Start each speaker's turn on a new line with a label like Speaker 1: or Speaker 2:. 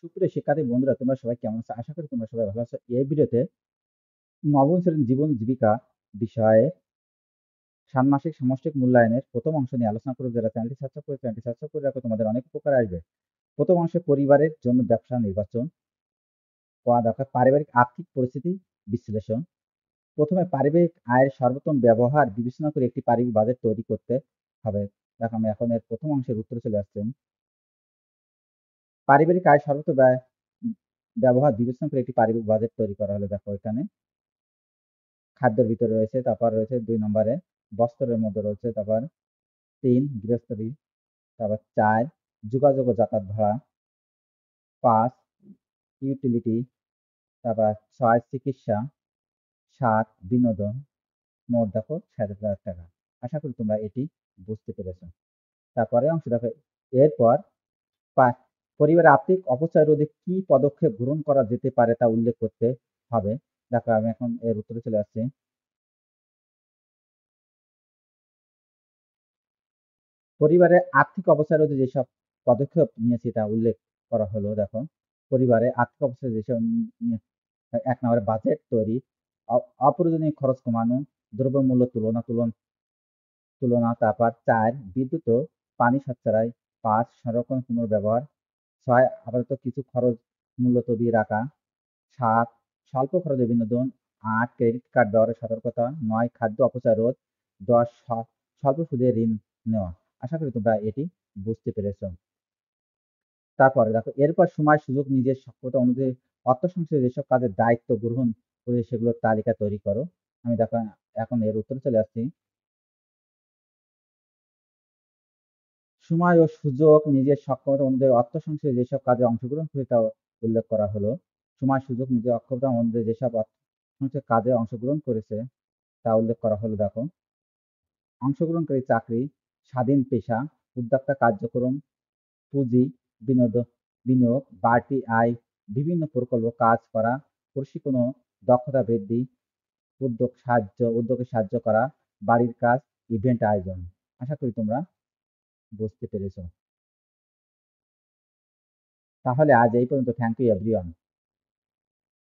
Speaker 1: সুপ্রিয় শিক্ষার্থী বন্ধুরা, তোমরা সবাই কেমন আছো? আশা করি তোমরা সবাই ভালো আছো। এই ভিডিওতে নবম শ্রেণীর জীবন জীবিকা বিষয়ে ষান্মাসিক সামষ্টিক মূল্যায়নের প্রথম অংশ নিয়ে আলোচনা করব। যারা চ্যানেলটি সাবস্ক্রাইব করে রাখো, তোমাদের অনেক উপকার আসবে। প্রথম অংশে পরিবারের জন্য ব্যবসা নির্বাচন করা দরকার, পারিবারিক আর্থিক পরিস্থিতি বিশ্লেষণ। প্রথমে পারিবারিক আয়ের সর্বোত্তম ব্যবহার বিবেচনা করে একটি পারিবারিক বাজেট তৈরি করতে হবে। দেখো, আমি এখন এর প্রথম অংশের উত্তরে চলে আসছি। পারিবারিক আয় সর্বোত্তম ব্যবহার বিবেচনা করে একটি পারিবারিক বাজেট তৈরি করা হলো। দেখো, এখানে খাদ্যের ভিতরে রয়েছে, তারপর রয়েছে 2 নম্বরে বস্ত্রের মধ্যে রয়েছে, তারপর 3 গৃহস্থলী, তারপর 4 যোগাযোগ ও যাতায়াত ভাড়া, 5 ইউটিলিটি, তারপর 6 চিকিৎসা, 7 বিনোদন। মোট দেখো 7,000 টাকা। আশা করি তোমরা এটি বুঝতে পেরেছো। তারপরে অংশ দেখো, এরপর পরিবারের আর্থিক অপচয় রোধে কি পদক্ষেপ গ্রহণ করা যেতে পারে তা উল্লেখ করতে হবে। দেখো, আমি এখন এর উত্তরে চলে আসছি। পরিবারে আর্থিক অবস্থা রোধে যেসব পদক্ষেপ নিয়েছি তা উল্লেখ করা হলো। দেখো, পরিবারে আর্থিক অবস্থা যেসব 1 নম্বরে বাজেট তৈরি, অপ্রয়োজনীয় খরচ কমানো, দ্রব্যমূল্য তুলনা। তারপর 4 বিদ্যুৎ ও পানি সাশ্রয়, 5 সংরক্ষণ পুনর্ব্যবহার, 6 আপাতত কিছু খরচ মুলতবি রাখা, 7 স্বল্প খরচে বিনোদন, 8 ক্রেডিট কার্ড ব্যবহারের সতর্কতা, 9 খাদ্য অপচয় রোধ, 10 স্বল্প সুদে ঋণ নেওয়া। আশা করি তোমরা এটি বুঝতে পেরেছো। তারপরে দেখো, এরপর সময় সুযোগ নিজের সক্ষমতা অনুযায়ী অর্থ সঞ্চয়ে যেসব কাজের দায়িত্ব গ্রহণ করে সেগুলোর তালিকা তৈরি করো। আমি দেখো এখন এর উত্তরে চলে আসছি। সময় ও সুযোগ নিজের সক্ষমতা অনুযায়ী অর্থ সঞ্চয়ে যেসব কাজে অংশগ্রহণ করে তা উল্লেখ করা হলো। সময় সুযোগ নিজের অক্ষমতা অনুযায়ী যেসব অর্থ সঞ্চয় কাজে অংশগ্রহণ করেছে তা উল্লেখ করা হলো। দেখো, অংশগ্রহণকারী চাকরি, স্বাধীন পেশা, উদ্যোক্তা কার্যক্রম, পুঁজি, বিনিয়োগ, বাড়তি আয়, বিভিন্ন প্রকল্প কাজ করা, প্রশিক্ষণ ও দক্ষতা বৃদ্ধি, উদ্যোগে সাহায্য করা, বাড়ির কাজ, ইভেন্ট আয়োজন। আশা করি তোমরা বুঝতে পেরেছো। তাহলে আজ এই পর্যন্ত। Thank you everyone.